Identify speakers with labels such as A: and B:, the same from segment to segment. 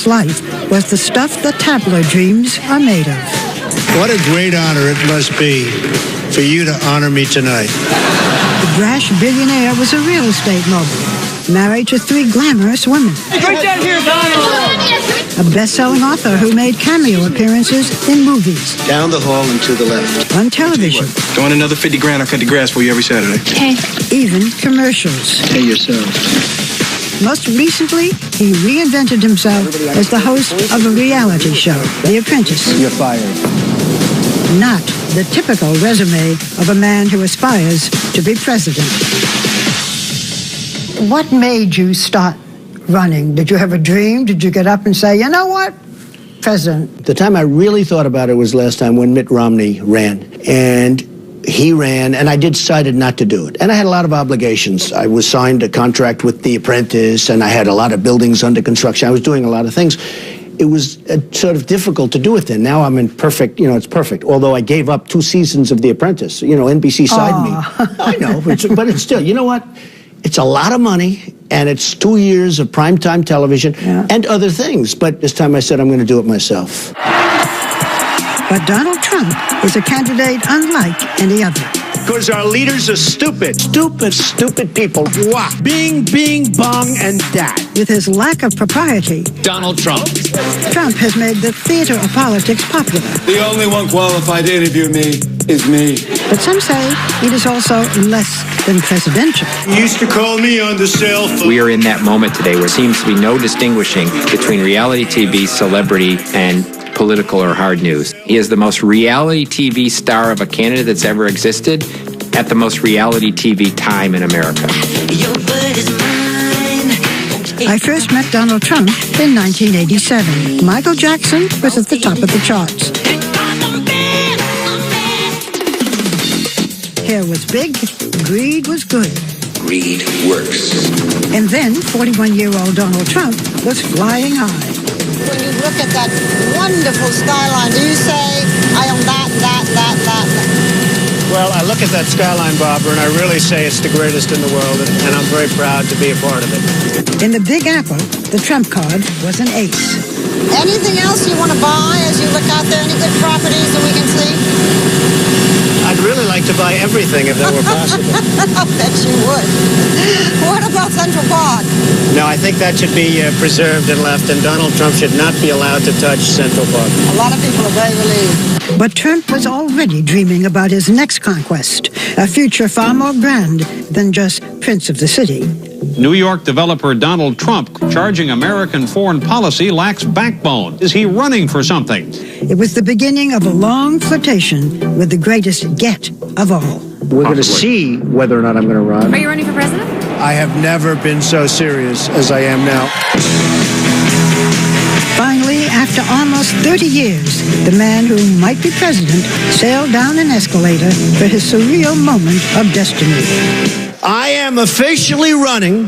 A: Trump's life was the stuff that tabloid dreams are made of.
B: What a great honor it must be for you to honor me tonight.
A: The brash billionaire was a real estate mogul, married to 3 glamorous women.
C: Right down here, Donald!
A: A best-selling author who made cameo appearances in movies.
B: Down the hall and to the left.
A: On television.
D: Don't want another 50 grand, I'll cut the grass for you every Saturday.
E: Okay.
A: Even commercials.
B: Pay yourself.
A: Most recently, he reinvented himself as the host of a reality show, The Apprentice.
D: You're fired.
A: Not the typical resume of a man who aspires to be president. What made you start running? Did you have a dream? Did you get up and say, you know what, president?
B: The time I really thought about it was last time when Mitt Romney ran. And he ran, and I decided not to do it. And I had a lot of obligations. I was signed a contract with The Apprentice, and I had a lot of buildings under construction. I was doing a lot of things. It was sort of difficult to do it then. Now I'm in perfect, it's perfect. Although I gave up 2 seasons of The Apprentice. NBC signed me. I know, but it's still, you know what? It's a lot of money, and it's 2 years of primetime television and other things. But this time I said I'm going to do it myself.
A: But Donald Trump is a candidate unlike any other.
B: Because our leaders are stupid. Stupid people. Wah. Bing, bong, and that.
A: With his lack of propriety,
D: Donald Trump.
A: Trump has made the theater of politics popular.
D: The only one qualified to interview me is me.
A: But some say it is also less than presidential.
B: You used to call me on the cell phone.
F: We are in that moment today where there seems to be no distinguishing between reality TV, celebrity, and political or hard news. He is the most reality TV star of a candidate that's ever existed at the most reality TV time in America.
A: I first met Donald Trump in 1987. Michael Jackson was at the top of the charts. Hair was big, greed was good.
D: Greed works.
A: And then 41-year-old Donald Trump was flying high.
G: When you look at that wonderful skyline, do you say, I own that?
B: Well, I look at that skyline, Barbara, and I really say it's the greatest in the world, and I'm very proud to be a part of it.
A: In the Big Apple, the Trump card was an ace.
G: Anything else you want to buy as you look out there? Any good properties that we can see?
B: I'd really like to buy everything if that were possible.
G: I bet you would. What about Central Park?
B: No, I think that should be preserved and left, and Donald Trump should not be allowed to touch Central Park.
G: A lot of people are very relieved.
A: But Trump was already dreaming about his next conquest, a future far more grand than just Prince of the City.
H: New York developer Donald Trump charging American foreign policy lacks backbone. Is he running for something?
A: It was the beginning of a long flirtation with the greatest get of all.
B: We're going to see whether or not I'm going to run.
E: Are you running for president?
B: I have never been so serious as I am now.
A: Finally, after almost 30 years, the man who might be president sailed down an escalator for his surreal moment of destiny.
B: I am officially running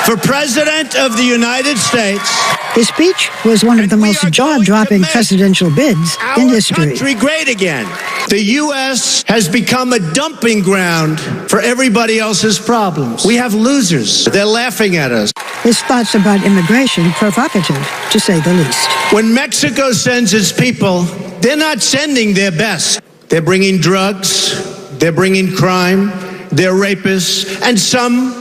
B: for President of the United States.
A: His speech was one of the most jaw-dropping presidential bids in history.
B: Our country great again. The U.S. has become a dumping ground for everybody else's problems. We have losers. They're laughing at us.
A: His thoughts about immigration provocative, to say the least.
B: When Mexico sends its people, they're not sending their best. They're bringing drugs, they're bringing crime, they're rapists, and some,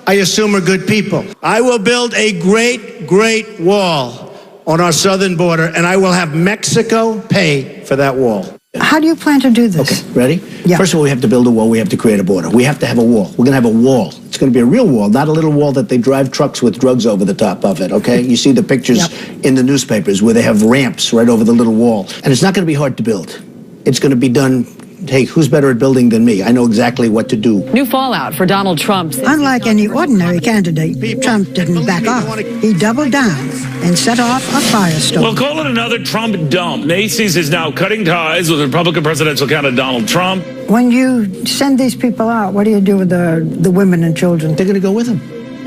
B: I assume, are good people. I will build a great wall on our southern border, and I will have Mexico pay for that wall.
A: How do you plan to do this?
B: Okay, ready?
A: Yeah.
B: First of all, we have to build a wall. We have to create a border. We have to have a wall. We're going to have a wall. It's going to be a real wall, not a little wall that they drive trucks with drugs over the top of it, okay? You see the pictures in the newspapers where they have ramps right over the little wall. And it's not going to be hard to build. It's going to be done. Hey, who's better at building than me? I know exactly what to do.
E: New fallout for Donald Trump.
A: Unlike any ordinary candidate, Trump didn't back off. He doubled down and set off a firestorm.
I: Well, call it another Trump dump. Macy's is now cutting ties with Republican presidential candidate Donald Trump.
A: When you send these people out, what do you do with the women and children?
B: They're going to go with him.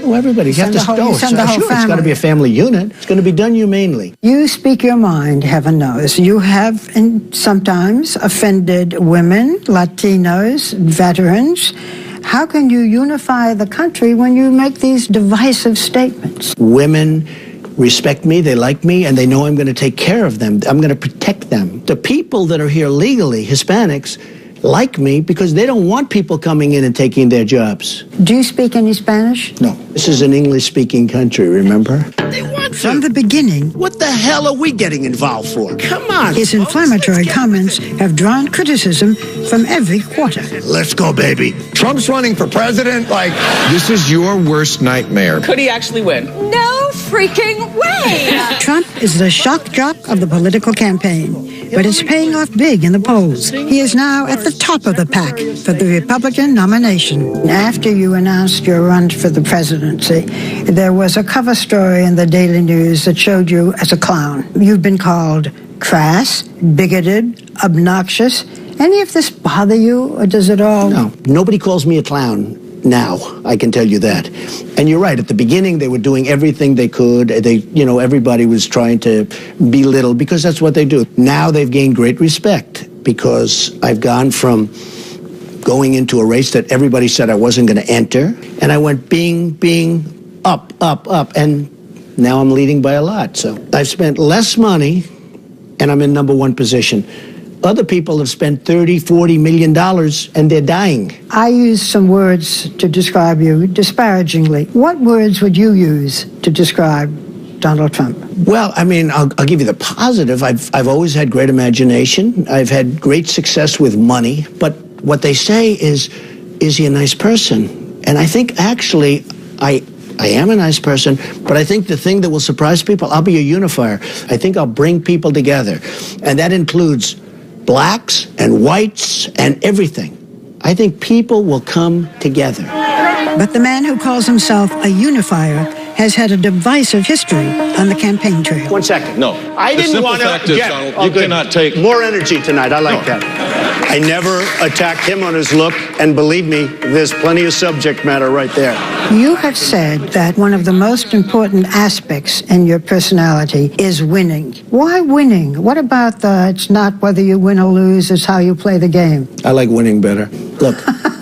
B: Oh, everybody. You have to
A: send the whole family.
B: It's got to be a family unit. It's going to be done humanely.
A: You speak your mind, heaven knows. You have sometimes offended women, Latinos, veterans. How can you unify the country when you make these divisive statements?
B: Women respect me, they like me, and they know I'm going to take care of them. I'm going to protect them. The people that are here legally, Hispanics, like me because they don't want people coming in and taking their jobs.
A: Do you speak any Spanish?
B: No. This is an English-speaking country, remember? They want to.
A: From the beginning,
B: What the hell are we getting involved for? Come on.
A: his inflammatory comments have drawn criticism from every quarter.
B: Let's go, baby.
J: Trump's running for president. This is your worst nightmare.
C: Could he actually win?
E: No freaking way!
A: Trump is the shock jock of the political campaign, but it's paying off big in the polls. He is now at the top of the pack for the Republican nomination. After you announced your run for the presidency, there was a cover story in the Daily News that showed you as a clown. You've been called crass, bigoted, obnoxious. Any of this bother you, or does it all?
B: No, nobody calls me a clown now, I can tell you that. And you're right, at the beginning they were doing everything they could. Everybody was trying to belittle because that's what they do. Now they've gained great respect because I've gone from going into a race that everybody said I wasn't going to enter, and I went bing, up, and now I'm leading by a lot. So I've spent less money, and I'm in number one position. Other people have spent $30, $40 million, and they're dying.
A: I used some words to describe you disparagingly. What words would you use to describe Donald Trump?
B: Well, I'll give you the positive. I've always had great imagination. I've had great success with money. But what they say is he a nice person? And I think actually I am a nice person, but I think the thing that will surprise people, I'll be a unifier. I think I'll bring people together. And that includes blacks and whites and everything. I think people will come together.
A: But the man who calls himself a unifier has had a divisive history on the campaign trail.
B: 1 second.
K: No.
B: I didn't want to...
K: Donald, you cannot take...
B: More energy tonight. I like that. I never attacked him on his look, and believe me, there's plenty of subject matter right there.
A: You have said that one of the most important aspects in your personality is winning. Why winning? What about it's not whether you win or lose, it's how you play the game?
B: I like winning better. Look,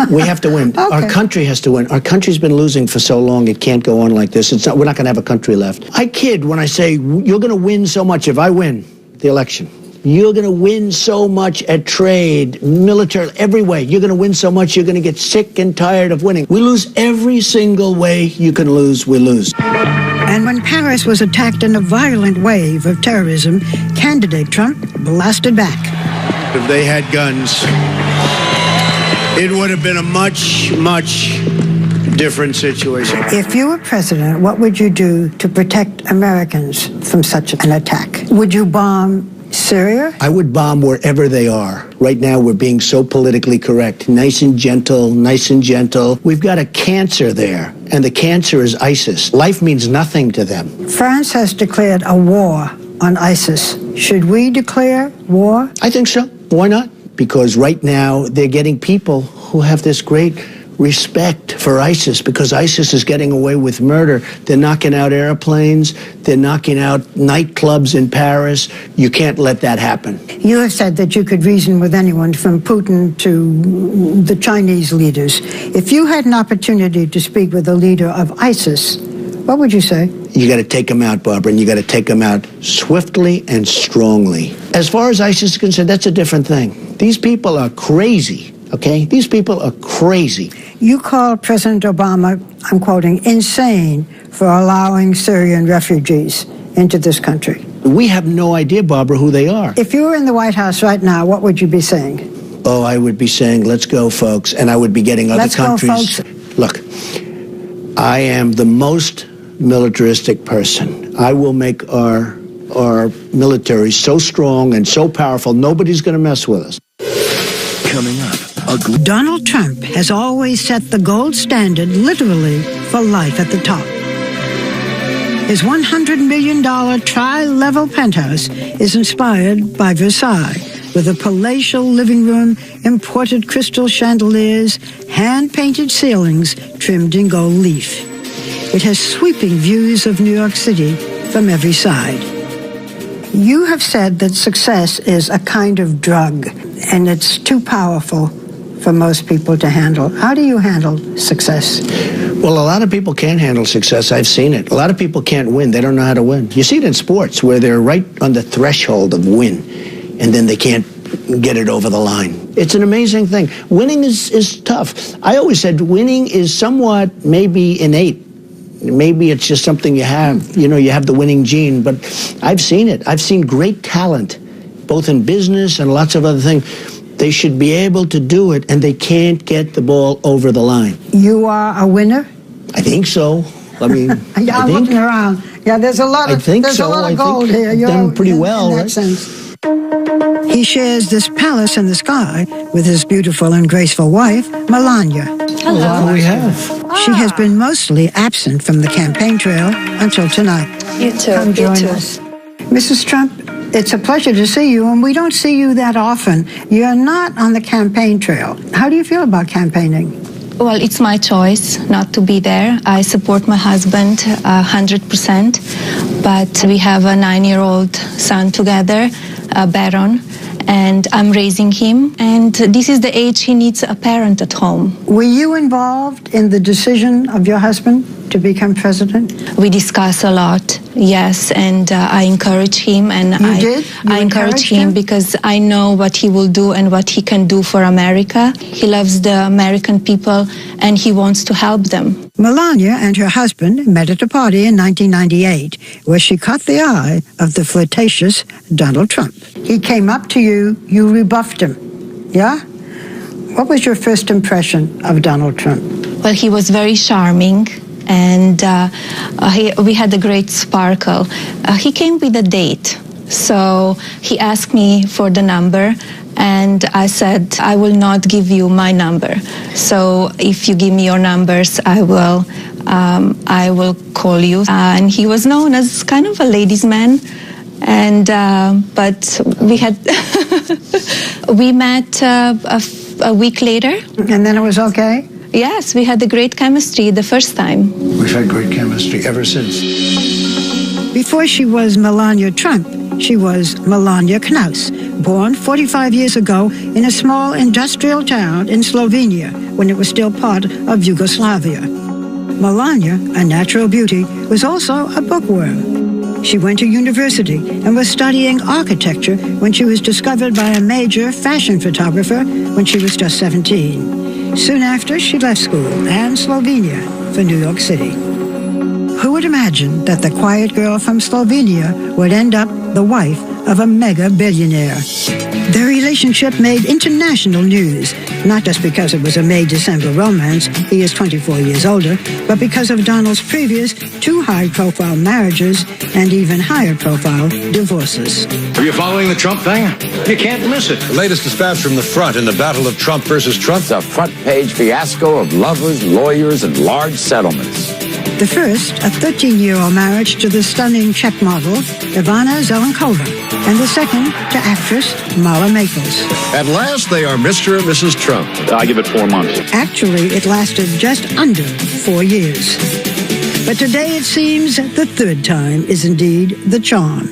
B: we have to win.
A: Okay.
B: Our country has to win. Our country's been losing for so long, it can't go on like this. We're not going to have a country left. I kid when I say you're going to win so much if I win the election. You're going to win so much at trade, military, every way. You're going to win so much, you're going to get sick and tired of winning. We lose every single way you can lose, we lose.
A: And when Paris was attacked in a violent wave of terrorism, candidate Trump blasted back.
B: If they had guns, it would have been a much, much different situation.
A: If you were president, what would you do to protect Americans from such an attack? Would you bomb Syria?
B: I would bomb wherever they are. Right now, we're being so politically correct. Nice and gentle, nice and gentle. We've got a cancer there, and the cancer is ISIS. Life means nothing to them.
A: France has declared a war on ISIS. Should we declare war?
B: I think so. Why not? Because right now, they're getting people who have this great respect for ISIS because ISIS is getting away with murder. They're knocking out airplanes. They're knocking out nightclubs in Paris. You can't let that happen.
A: You have said that you could reason with anyone from Putin to the Chinese leaders. If you had an opportunity to speak with the leader of ISIS, what would you say?
B: You got to take them out, Barbara, and you got to take them out swiftly and strongly. As far as ISIS is concerned, that's a different thing. These people are crazy. Okay? These people are crazy.
A: You called President Obama, I'm quoting, insane for allowing Syrian refugees into this country.
B: We have no idea, Barbara, who they are.
A: If you were in the White House right now, what would you be saying?
B: Oh, I would be saying, let's go, folks. And I would be getting other countries.
A: Let's go, folks.
B: Look, I am the most militaristic person. I will make our military so strong and so powerful, nobody's going to mess with us.
J: Coming up.
A: Donald Trump has always set the gold standard, literally, for life at the top. His $100 million tri-level penthouse is inspired by Versailles, with a palatial living room, imported crystal chandeliers, hand-painted ceilings trimmed in gold leaf. It has sweeping views of New York City from every side. You have said that success is a kind of drug, and it's too powerful for most people to handle. How do you handle success?
B: Well, a lot of people can't handle success. I've seen it. A lot of people can't win. They don't know how to win. You see it in sports where they're right on the threshold of win, and then they can't get it over the line. It's an amazing thing. Winning is tough. I always said winning is somewhat maybe innate. Maybe it's just something you have. You know, you have the winning gene, but I've seen it. I've seen great talent, both in business and lots of other things. They should be able to do it, and they can't get the ball over the line.
A: You are a winner?
B: I think so. I mean,
A: yeah, I'm looking around. Yeah, there's a lot of a lot of gold here.
B: You've done pretty well,
A: in that
B: right?
A: sense. He shares this palace in the sky with his beautiful and graceful wife, Melania.
B: Hello. We have.
A: She has been mostly absent from the campaign trail until tonight.
E: You too.
A: Come join us. Mrs. Trump, it's a pleasure to see you, and we don't see you that often. You're not on the campaign trail. How do you feel about campaigning?
K: Well, it's my choice not to be there. I support my husband 100%, but we have a 9-year-old son together, Baron, and I'm raising him, and this is the age he needs a parent at home.
A: Were you involved in the decision of your husband to become president?
K: We discuss a lot, yes, and I encourage him, and I encourage him because I know what he will do and what he can do for America. He loves the American people, and he wants to help them.
A: Melania and her husband met at a party in 1998 where she caught the eye of the flirtatious Donald Trump. He came up to you, you rebuffed him, yeah? What was your first impression of Donald Trump?
K: Well, he was very charming, and we had a great sparkle. He came with a date, so he asked me for the number, and I said, I will not give you my number. So if you give me your numbers, I will call you. And he was known as kind of a ladies' man. And but we had we met a week later.
A: And then it was okay?
K: Yes, we had a great chemistry the first time.
B: We've had great chemistry ever since.
A: Before she was Melania Trump, she was Melania Knaus, born 45 years ago in a small industrial town in Slovenia when it was still part of Yugoslavia. Melania, a natural beauty, was also a bookworm. She went to university and was studying architecture when she was discovered by a major fashion photographer when she was just 17. Soon after, she left school and Slovenia for New York City. Who would imagine that the quiet girl from Slovenia would end up the wife of a mega billionaire? Their relationship made international news, not just because it was a May-December romance, he is 24 years older, but because of Donald's previous 2 high-profile marriages and even higher-profile divorces.
L: Are you following the Trump thing? You can't miss it.
M: The latest dispatch from the front in the battle of Trump versus Trump.
N: It's a front-page fiasco of lovers, lawyers, and large settlements.
A: The first, a 13-year-old marriage to the stunning Czech model, Ivana Zelenkova, and the second to actress Mala Maples.
M: At last, they are Mr. and Mrs. Trump.
L: I give it 4 months.
A: Actually, it lasted just under 4 years. But today it seems the third time is indeed the charm.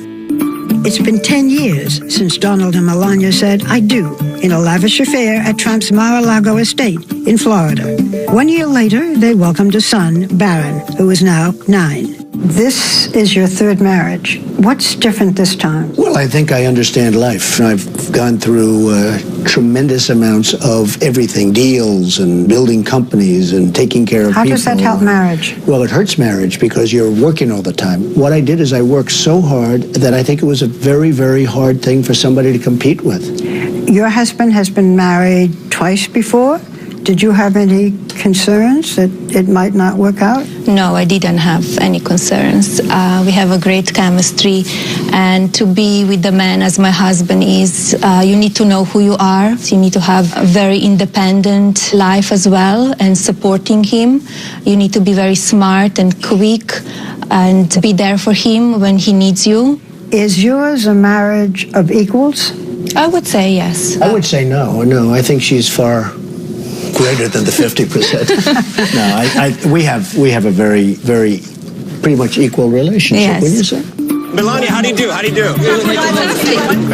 A: It's been 10 years since Donald and Melania said, I do, in a lavish affair at Trump's Mar-a-Lago estate in Florida. 1 year later, they welcomed a son, Baron, who is now 9. This is your third marriage. What's different this time?
B: Well, I think I understand life. I've gone through tremendous amounts of everything, deals and building companies and taking care of people.
A: How does that help marriage?
B: Well, it hurts marriage because you're working all the time. What I did is I worked so hard that I think it was a very, very hard thing for somebody to compete with.
A: Your husband has been married twice before. Did you have any concerns that it might not work out?
K: No, I didn't have any concerns. We have a great chemistry, and to be with the man as my husband is, you need to know who you are. You need to have a very independent life as well, and supporting him. You need to be very smart and quick, and be there for him when he needs you.
A: Is yours a marriage of equals?
K: I would say yes.
B: I would say no. No, I think she's far greater than the 50%. No, we have a very, very, pretty much equal relationship,
K: yes.
B: wouldn't you say?
C: Melania, how do you do? How do you do?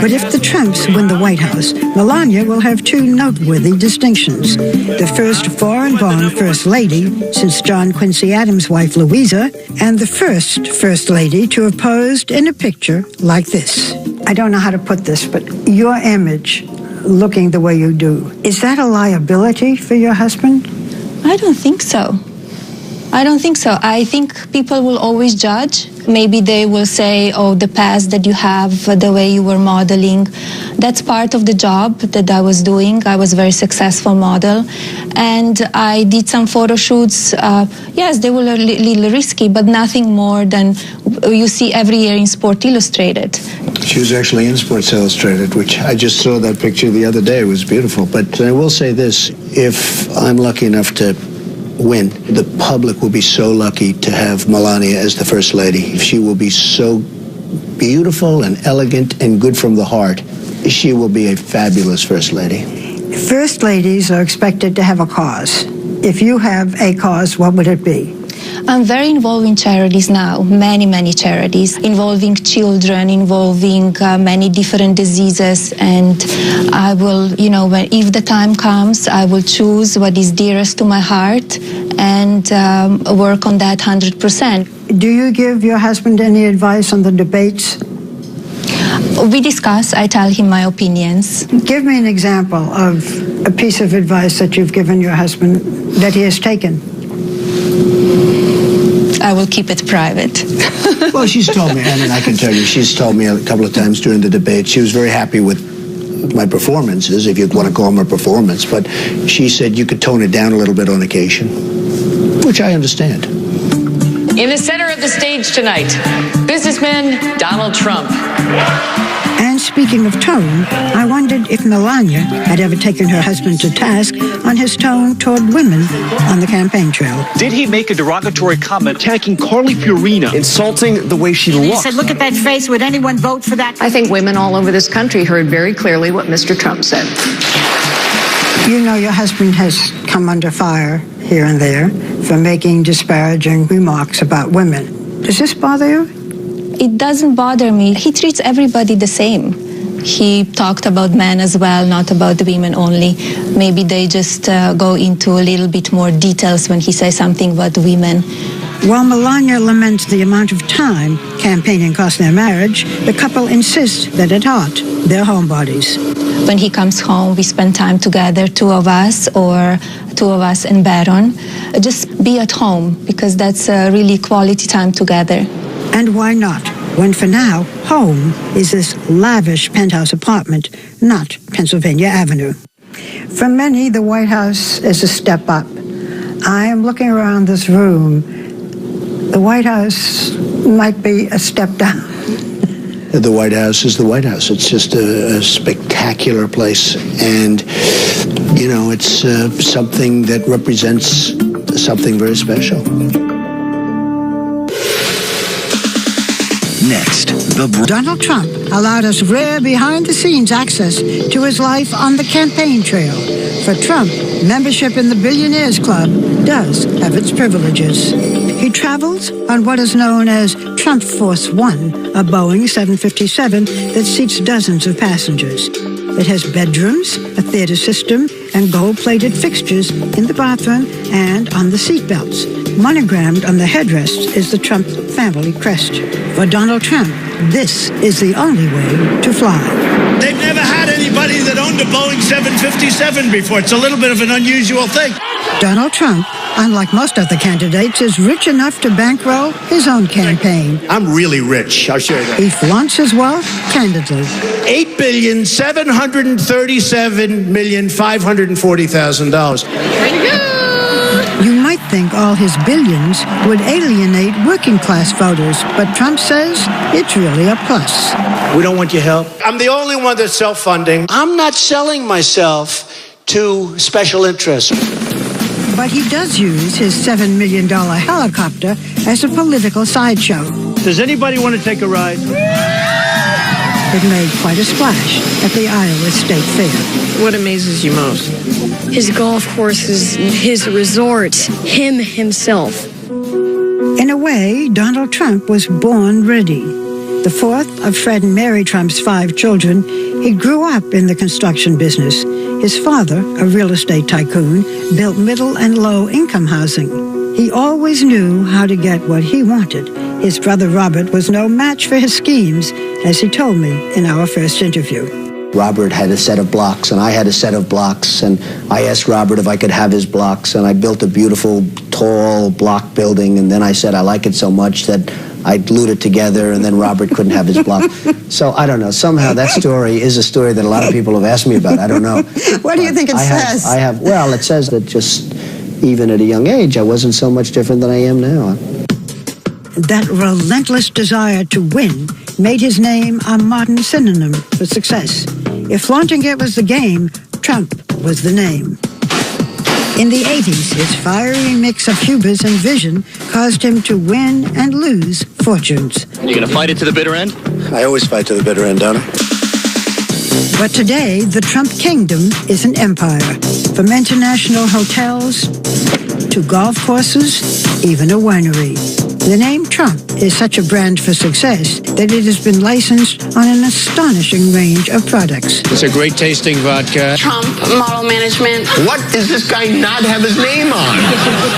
A: But if the Trumps win the White House, Melania will have two noteworthy distinctions. The first foreign-born First Lady since John Quincy Adams' wife Louisa, and the first First Lady to have posed in a picture like this. I don't know how to put this, but your image, looking the way you do, is that a liability for your husband?
K: I don't think so. I don't think so. I think people will always judge. Maybe they will say, oh, the past that you have, the way you were modeling, that's part of the job that I was doing. I was a very successful model. And I did some photo shoots. Yes, they were a little risky, but nothing more than you see every year in Sport Illustrated.
B: She was actually in Sports Illustrated, which I just saw that picture the other day. It was beautiful. But I will say this, if I'm lucky enough to win, the public will be so lucky to have Melania as the First Lady. She will be so beautiful and elegant and good from the heart. She will be a fabulous First Lady.
A: First Ladies are expected to have a cause. If you have a cause, what would it be?
K: I'm very involved in charities now, many charities, involving children, involving many different diseases, and I will, if the time comes, I will choose what is dearest to my heart and work on that 100%.
A: Do you give your husband any advice on the debates?
K: We discuss, I tell him my opinions.
A: Give me an example of a piece of advice that you've given your husband that he has taken.
K: I will keep it private.
B: Well, she's told me, and I can tell you, she's told me a couple of times during the debate, she was very happy with my performances, if you want to call them a performance, but she said you could tone it down a little bit on occasion, which I understand.
O: In the center of the stage tonight, businessman Donald Trump.
A: And speaking of tone, I wondered if Melania had ever taken her husband to task on his tone toward women on the campaign trail.
C: Did he make a derogatory comment attacking Carly Fiorina, insulting the way she looks?
E: He said, look at that face. Would anyone vote for that?
O: I think women all over this country heard very clearly what Mr. Trump said.
A: You know your husband has come under fire here and there for making disparaging remarks about women. Does this bother you?
K: It doesn't bother me. He treats everybody the same. He talked about men as well, not about women only. Maybe they just go into a little bit more details when he says something about women.
A: While Melania laments the amount of time campaigning cost their marriage, the couple insists that at heart, they're homebodies.
K: When he comes home, we spend time together, two of us and Baron. Just be at home, because that's a really quality time together.
A: And why not, when for now, home is this lavish penthouse apartment, not Pennsylvania Avenue. For many, the White House is a step up. I am looking around this room. The White House might be a step down.
B: The White House is the White House. It's just a spectacular place. And, it's something that represents something very special.
P: Next,
A: Donald Trump allowed us rare behind-the-scenes access to his life on the campaign trail. For Trump, membership in the Billionaires Club does have its privileges. He travels on what is known as Trump Force One, a Boeing 757 that seats dozens of passengers. It has bedrooms, a theater system, and gold-plated fixtures in the bathroom and on the seatbelts. Monogrammed on the headrest is the Trump family crest. For Donald Trump, this is the only way to fly.
Q: They've never had anybody that owned a Boeing 757 before. It's a little bit of an unusual thing.
A: Donald Trump, unlike most other candidates, is rich enough to bankroll his own campaign.
B: I'm really rich, I'll show you that.
A: He flaunts his wealth candidly.
Q: $8,737,540,000.
A: You might think all his billions would alienate working-class voters, but Trump says it's really a plus.
B: We don't want your help.
Q: I'm the only one that's self-funding.
B: I'm not selling myself to special interests.
A: But he does use his $7 million helicopter as a political sideshow.
Q: Does anybody want to take a ride?
A: It made quite a splash at the Iowa State Fair.
R: What amazes you most? His golf courses, his resorts, himself.
A: In a way, Donald Trump was born ready. The fourth of Fred and Mary Trump's 5 children, he grew up in the construction business. His father, a real estate tycoon, built middle and low-income housing. He always knew how to get what he wanted. His brother Robert was no match for his schemes, as he told me in our first interview.
B: Robert had a set of blocks, and I had a set of blocks, and I asked Robert if I could have his blocks, and I built a beautiful, tall block building, and then I said I like it so much that I glued it together, and then Robert couldn't have his block. So I don't know. Somehow that story is a story that a lot of people have asked me about. I don't know.
G: What do you think it says?
B: Well, it says that just even at a young age, I wasn't so much different than I am now.
A: That relentless desire to win made his name a modern synonym for success. If flaunting it was the game, Trump was the name. In the 80s, his fiery mix of hubris and vision caused him to win and lose fortunes.
C: You gonna fight it to the bitter end?
B: I always fight to the bitter end, don't I?
A: But today, the Trump kingdom is an empire. From international hotels to golf courses, even a winery. The name Trump is such a brand for success that it has been licensed on an astonishing range of products.
J: It's a great tasting vodka.
R: Trump model management.
J: What does this guy not have his name on?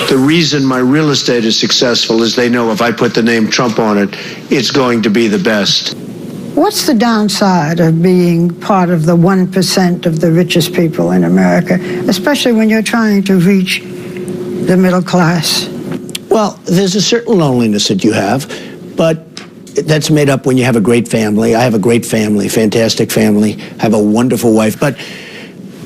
B: The reason my real estate is successful is they know if I put the name Trump on it, it's going to be the best.
A: What's the downside of being part of the 1% of the richest people in America, especially when you're trying to reach the middle class?
B: Well, there's a certain loneliness that you have, but that's made up when you have a great family. I have a great family, fantastic family. I have a wonderful wife. But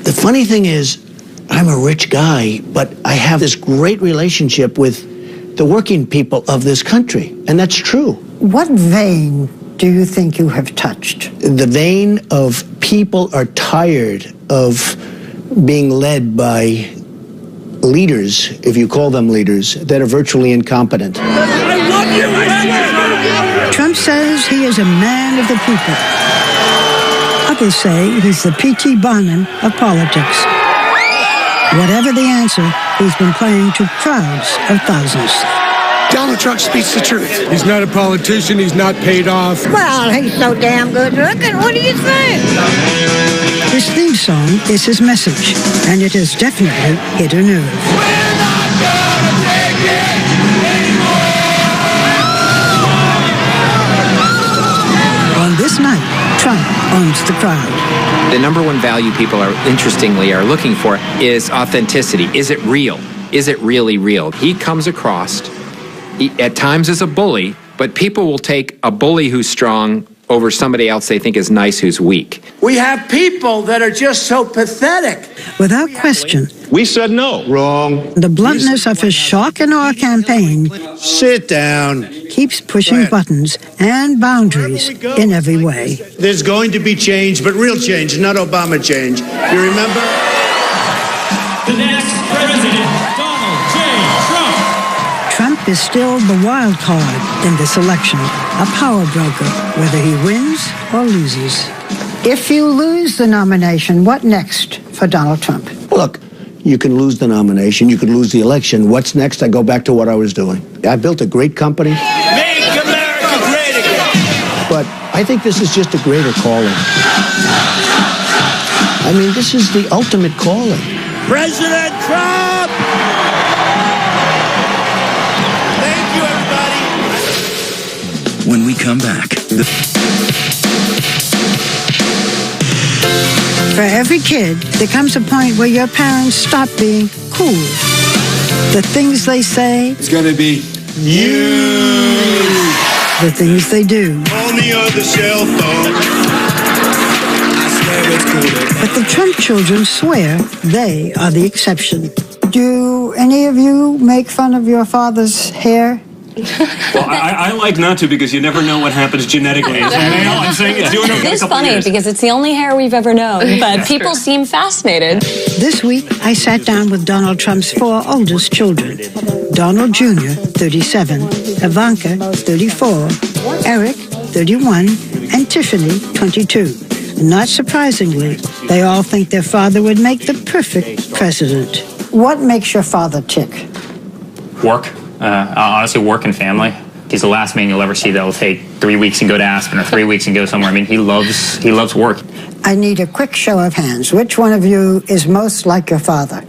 B: the funny thing is, I'm a rich guy, but I have this great relationship with the working people of this country, and that's true.
A: What vein do you think you have touched?
B: The vein of people are tired of being led by leaders, if you call them leaders, that are virtually incompetent.
Q: I love you, I swear.
A: Trump says he is a man of the people. Others say he's the P.T. Barnum of politics. Whatever the answer, he's been playing to crowds of thousands.
J: Donald Trump speaks the truth. He's not a politician. He's not paid off.
G: Well, he's so damn good looking. What do you think?
A: His theme song is his message, and it has definitely hit a nerve.
Q: We're not gonna take it anymore.
A: On this night, Trump owns the crowd.
F: The number one value people are looking for is authenticity. Is it real? Is it really real? He comes across at times as a bully, but people will take a bully who's strong over somebody else they think is nice who's weak.
Q: We have people that are just so pathetic.
A: Without question,
C: We said no.
B: Wrong.
A: the bluntness of his shock and awe campaign
B: Sit down.
A: keeps pushing buttons and boundaries in every way.
Q: There's going to be change, but real change, not Obama change. You remember?
H: The next president, Donald J. Trump.
A: Trump is still the wild card in this election, a power broker, whether he wins or loses. If you lose the nomination, what next for Donald Trump?
B: Look, you can lose the nomination, you can lose the election. What's next? I go back to what I was doing. I built a great company.
Q: Make America great again.
B: But I think this is just a greater calling. I mean, this is the ultimate calling.
Q: President Trump! Thank you, everybody.
D: When we come back,
A: For every kid, there comes a point where your parents stop being cool. The things they say,
Q: It's gonna be you.
A: the things they do.
Q: Only on the cell phone. I swear it's cool.
A: But the Trump children swear they are the exception. Do any of you make fun of your father's hair?
C: Well, I like not to because you never know what happens genetically. As a male, I'm saying it's doing
P: It is funny because it's the only hair we've ever known, but people seem fascinated.
A: This week, I sat down with Donald Trump's 4 oldest children. Donald Jr., 37, Ivanka, 34, Eric, 31, and Tiffany, 22. Not surprisingly, they all think their father would make the perfect president. What makes your father tick?
S: Work. Honestly, work and family. He's the last man you'll ever see that will take 3 weeks and go to Aspen or 3 weeks and go somewhere. I mean, he loves work.
A: I need a quick show of hands. Which one of you is most like your father?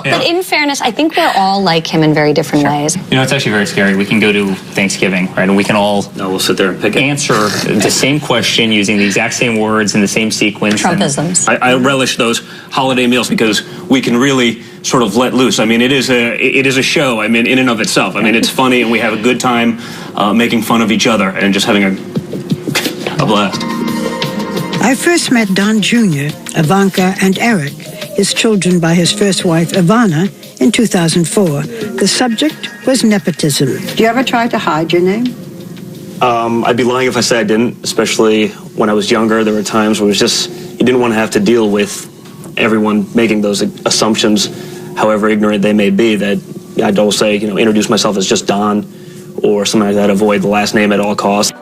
P: But in fairness, I think we're all like him in very different ways.
S: You know, it's actually very scary. We can go to Thanksgiving, right, and we can all
C: we'll sit there and pick
S: answer the same question using the exact same words in the same sequence.
P: Trumpisms.
C: I relish those holiday meals because we can really sort of let loose. I mean, it is a show. I mean, in and of itself. I mean, it's funny, and we have a good time making fun of each other and just having a blast.
A: I first met Don Jr., Ivanka, and Eric, his children by his first wife, Ivana, in 2004. The subject was nepotism. Do you ever try to hide your name?
C: I'd be lying if I said I didn't, especially when I was younger. There were times where it was just, you didn't want to have to deal with everyone making those assumptions, however ignorant they may be, that I'd always say, introduce myself as just Don or something like that, avoid the last name at all costs.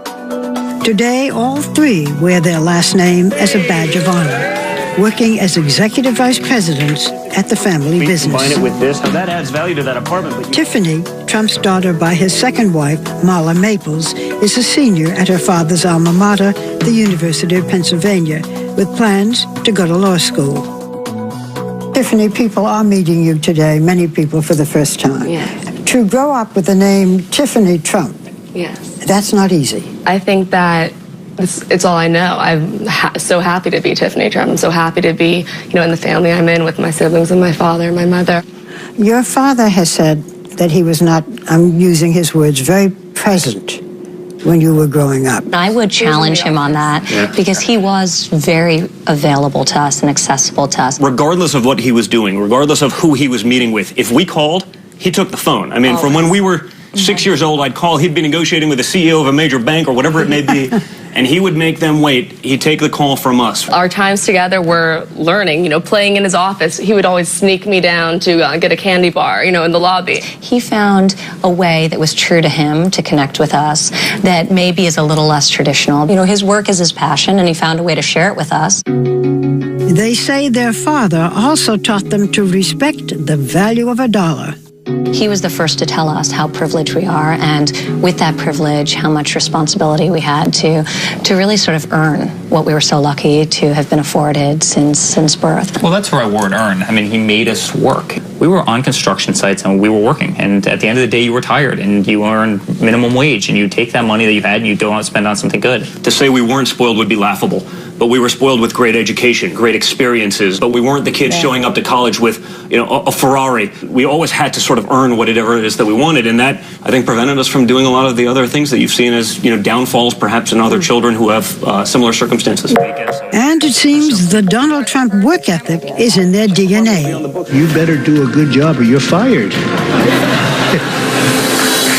A: Today, all three wear their last name as a badge of honor, working as executive vice presidents at the family business.
C: Combine it with this, now that adds value to that apartment.
A: Tiffany, Trump's daughter by his second wife, Marla Maples, is a senior at her father's alma mater, the University of Pennsylvania, with plans to go to law school. Tiffany, people are meeting you today, many people for the first time.
T: Yes.
A: To grow up with the name Tiffany Trump,
T: Yes.
A: that's not easy.
T: I think that it's all I know. I'm so happy to be Tiffany Trump. I'm so happy to be, in the family I'm in with my siblings and my father and my mother.
A: Your father has said that he was not, I'm using his words, very present when you were growing up.
P: I would challenge him on that because he was very available to us and accessible to us.
C: Regardless of what he was doing, regardless of who he was meeting with, if we called, he took the phone. I mean, from when we were 6 years old, I'd call, he'd be negotiating with the CEO of a major bank or whatever it may be, and he would make them wait. He'd take the call from us.
T: Our times together were learning, playing in his office. He would always sneak me down to get a candy bar, in the lobby.
P: He found a way that was true to him to connect with us that maybe is a little less traditional. His work is his passion, and he found a way to share it with us.
A: They say their father also taught them to respect the value of a dollar.
P: He was the first to tell us how privileged we are, and with that privilege, how much responsibility we had to really sort of earn what we were so lucky to have been afforded since birth.
S: Well, that's the right word, earn. I mean, he made us work. We were on construction sites and we were working, and at the end of the day, you were tired and you earned minimum wage, and you take that money that you had and you don't spend on something good.
C: To say we weren't spoiled would be laughable, but we were spoiled with great education, great experiences, but we weren't the kids showing up to college with, a Ferrari. We always had to sort of earn whatever it is that we wanted, and that, I think, prevented us from doing a lot of the other things that you've seen as, downfalls perhaps in other children who have similar circumstances.
A: And it seems the Donald Trump work ethic is in their DNA.
B: You better do a good job or you're fired.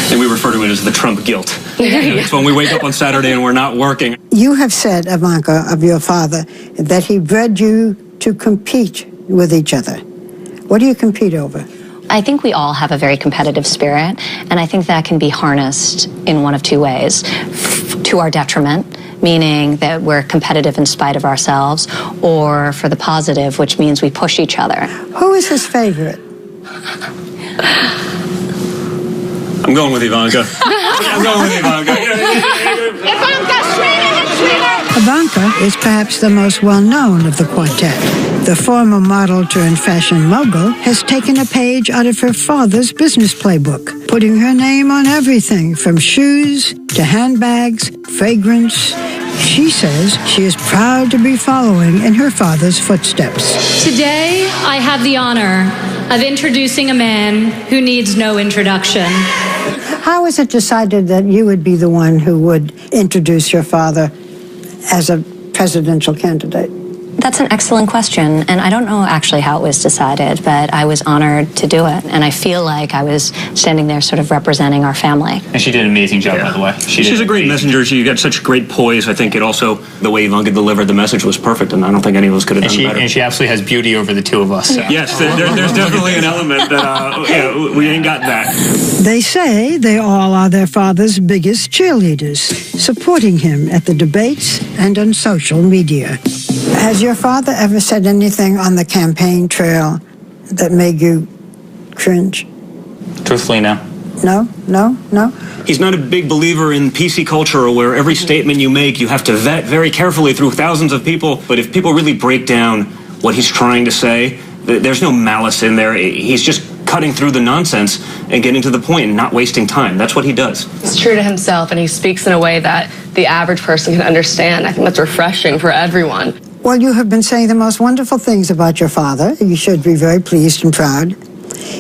C: And we refer to it as the Trump guilt. It's when we wake up on Saturday and we're not working.
A: You have said, Ivanka, of your father, that he bred you to compete with each other. What do you compete over?
P: I think we all have a very competitive spirit, and I think that can be harnessed in one of two ways. To our detriment, meaning that we're competitive in spite of ourselves, or for the positive, which means we push each other.
A: Who is his favorite?
C: I'm going with Ivanka. I'm going with Ivanka.
A: Ivanka is perhaps the most well-known of the quartet. The former model turned fashion mogul has taken a page out of her father's business playbook, putting her name on everything from shoes to handbags, fragrance. She says she is proud to be following in her father's footsteps.
U: Today, I have the honor of introducing a man who needs no introduction.
A: How was it decided that you would be the one who would introduce your father as a presidential candidate?
P: That's an excellent question, and I don't know actually how it was decided, but I was honored to do it, and I feel like I was standing there sort of representing our family.
S: And she did an amazing job, by the way.
C: She's a great messenger. She got such great poise. I think it also, the way Ivanka delivered the message was perfect, and I don't think any of us could have done better.
S: And she absolutely has beauty over the two of us. So.
C: Yes, there's definitely an element that we ain't got that.
A: They say they all are their father's biggest cheerleaders, supporting him at the debates and on social media. Has your father ever said anything on the campaign trail that made you cringe?
S: Truthfully, no.
A: No.
C: He's not a big believer in PC culture where every statement you make you have to vet very carefully through thousands of people. But if people really break down what he's trying to say, there's no malice in there. He's just cutting through the nonsense and getting to the point and not wasting time. That's what he does.
T: He's true to himself, and he speaks in a way that the average person can understand. I think that's refreshing for everyone.
A: Well, you have been saying the most wonderful things about your father. You should be very pleased and proud.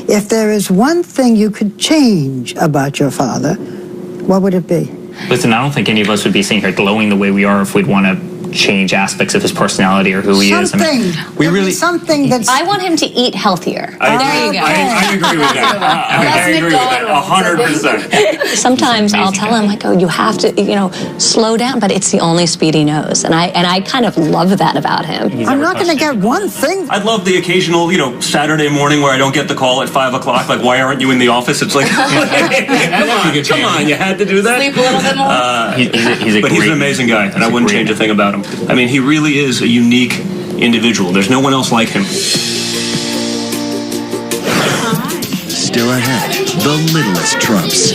A: If there is one thing you could change about your father, what would it be?
S: Listen, I don't think any of us would be sitting here glowing the way we are if we'd want to change aspects of his personality or who he is. I mean,
A: something that's...
P: I want him to eat healthier. There you go.
C: I agree with that. I agree with that 100%.
P: Sometimes I'll tell him, I go, you have to, slow down, but it's the only speed he knows. And I kind of love that about him.
A: I'm not going to get one thing.
C: I'd love the occasional, Saturday morning where I don't get the call at 5 o'clock. Like, why aren't you in the office? It's like, come on, you had to do that?
T: Sleep a little bit more.
C: But he's an amazing guy, and I wouldn't change a thing about him. I mean, he really is a unique individual. There's no one else like him.
D: Still ahead, the littlest Trumps.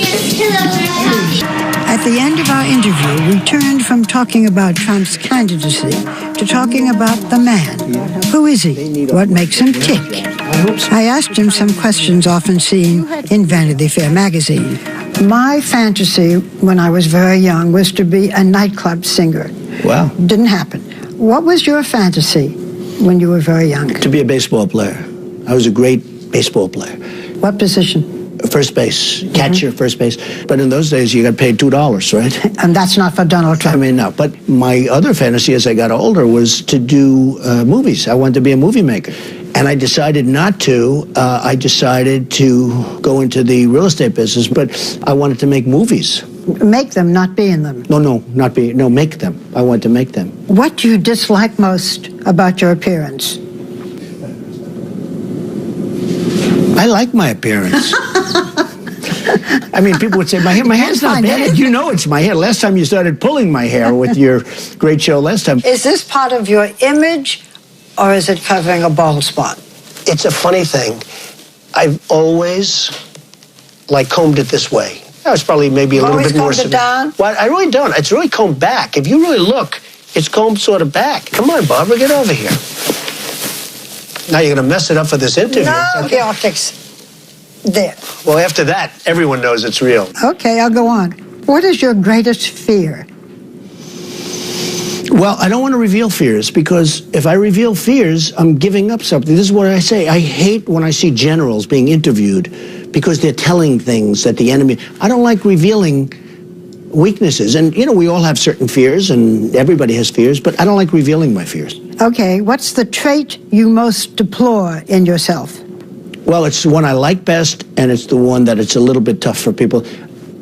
A: At the end of our interview, we turned from talking about Trump's candidacy to talking about the man. Who is he? What makes him tick? I asked him some questions often seen in Vanity Fair magazine. My fantasy when I was very young was to be a nightclub singer.
B: Wow.
A: Didn't happen. What was your fantasy when you were very young?
B: To be a baseball player. I was a great baseball player.
A: What position?
B: First base, catcher, first base. But in those days, you got paid $2, right?
A: And that's not for Donald Trump.
B: I mean, no. But my other fantasy as I got older was to do movies. I wanted to be a movie maker. And I decided not to. I decided to go into the real estate business, but I wanted to make movies.
A: Make them, not be in them.
B: No, make them. I want to make them.
A: What do you dislike most about your appearance?
B: I like my appearance. I mean, people would say, my hair's not bad. You know it's my hair. Last time you started pulling my hair with your great show last time.
A: Is this part of your image, or is it covering a bald spot?
B: It's a funny thing. I've always, combed it this way. I was probably maybe a little bit more...
A: Always combed it down?
B: Well, I really don't. It's really combed back. If you really look, it's combed sort of back. Come on, Barbara, get over here. Now you're going to mess it up for this interview.
A: No, the optics. There.
B: Well, after that, everyone knows it's real.
A: Okay, I'll go on. What is your greatest fear?
B: Well, I don't want to reveal fears, because if I reveal fears, I'm giving up something. This is what I say. I hate when I see generals being interviewed because they're telling things that the enemy... I don't like revealing weaknesses. And, we all have certain fears, and everybody has fears, but I don't like revealing my fears.
A: Okay, what's the trait you most deplore in yourself?
B: Well, it's the one I like best, and it's the one that it's a little bit tough for people.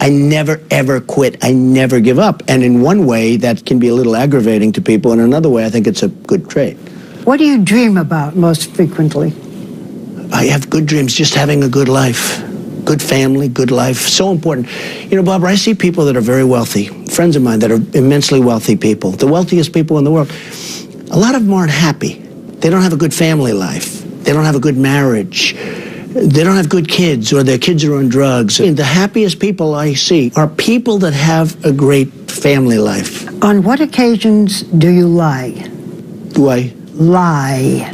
B: I never, ever quit. I never give up. And in one way, that can be a little aggravating to people. In another way, I think it's a good trait.
A: What do you dream about most frequently?
B: I have good dreams, just having a good life. Good family, good life, so important. Barbara, I see people that are very wealthy, friends of mine that are immensely wealthy people, the wealthiest people in the world. A lot of them aren't happy. They don't have a good family life. They don't have a good marriage. They don't have good kids, or their kids are on drugs. And the happiest people I see are people that have a great family life.
A: On what occasions do you lie?
B: Do I?
A: Lie.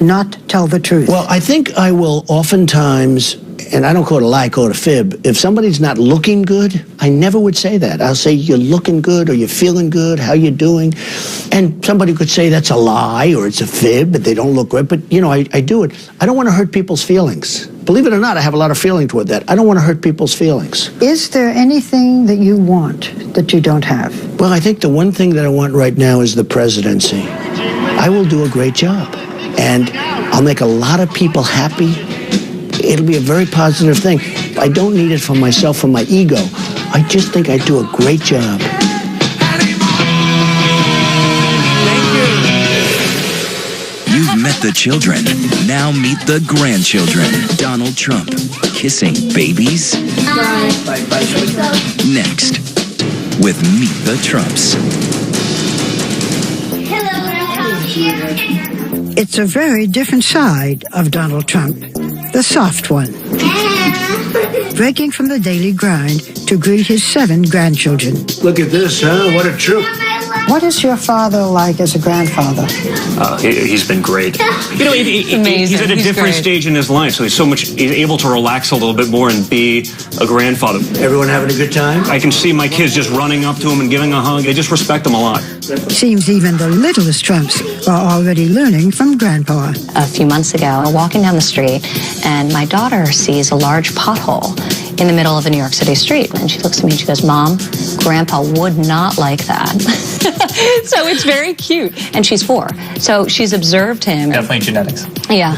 A: Not tell the truth.
B: Well, I think I will oftentimes, and I don't call it a lie, I call it a fib. If somebody's not looking good, I never would say that. I'll say, you're looking good, or you're feeling good, how you doing? And somebody could say that's a lie, or it's a fib, but they don't look good. But, I do it. I don't want to hurt people's feelings. Believe it or not, I have a lot of feeling toward that. I don't want to hurt people's feelings.
A: Is there anything that you want that you don't have?
B: Well, I think the one thing that I want right now is the presidency. I will do a great job, and I'll make a lot of people happy. It'll be a very positive thing. I don't need it for myself, for my ego. I just think I do a great job.
D: You've met the children. Now meet the grandchildren. Donald Trump kissing babies. Next, with Meet the Trumps.
A: It's a very different side of Donald Trump, the soft one. breaking from the daily grind to greet his 7 grandchildren.
B: Look at this, huh? What a troop.
A: What is your father like as a grandfather?
C: He's been great. You know, he's at a different stage in his life, so he's able to relax a little bit more and be a grandfather.
B: Everyone having a good time?
C: I can see my kids just running up to him and giving a hug. They just respect him a lot.
A: Seems even the littlest Trumps are already learning from Grandpa.
P: A few months ago, we're walking down the street, and my daughter sees a large pothole in the middle of a New York City street. And she looks at me and she goes, "Mom, Grandpa would not like that." So it's very cute. And she's 4. So she's observed him.
S: Definitely genetics.
P: Yeah.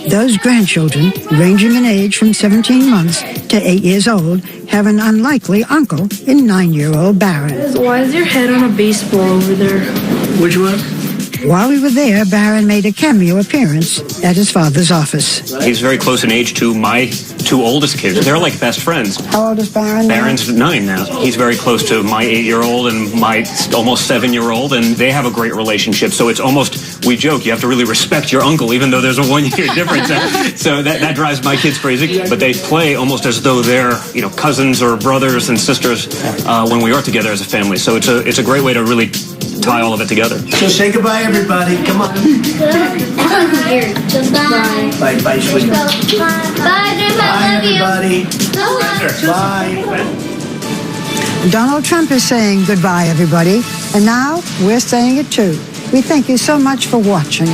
A: Those grandchildren, ranging in age from 17 months to 8 years old, have an unlikely uncle in 9-year-old Barron.
R: Why is your head on a baseball over there?
B: Which one?
A: While we were there, Barron made a cameo appearance at his father's office.
C: He's very close in age to my 2 oldest kids. They're like best friends.
A: How old is Barron now?
C: Barron's 9 now. He's very close to my 8-year-old and my almost 7-year-old, and they have a great relationship. So it's almost, we joke, you have to really respect your uncle, even though there's a 1-year difference. So that drives my kids crazy. But they play almost as though they're, cousins or brothers and sisters when we are together as a family. So it's a great way to really tie all of it together.
B: So say goodbye, everybody. Come on.
I: Here. Goodbye.
B: Bye, bye, sweetie.
I: Bye, Grandpa.
B: Bye,
I: Love
B: everybody.
I: you.
B: Bye.
A: Donald Trump is saying goodbye, everybody. And now we're saying it too. We thank you so much for watching.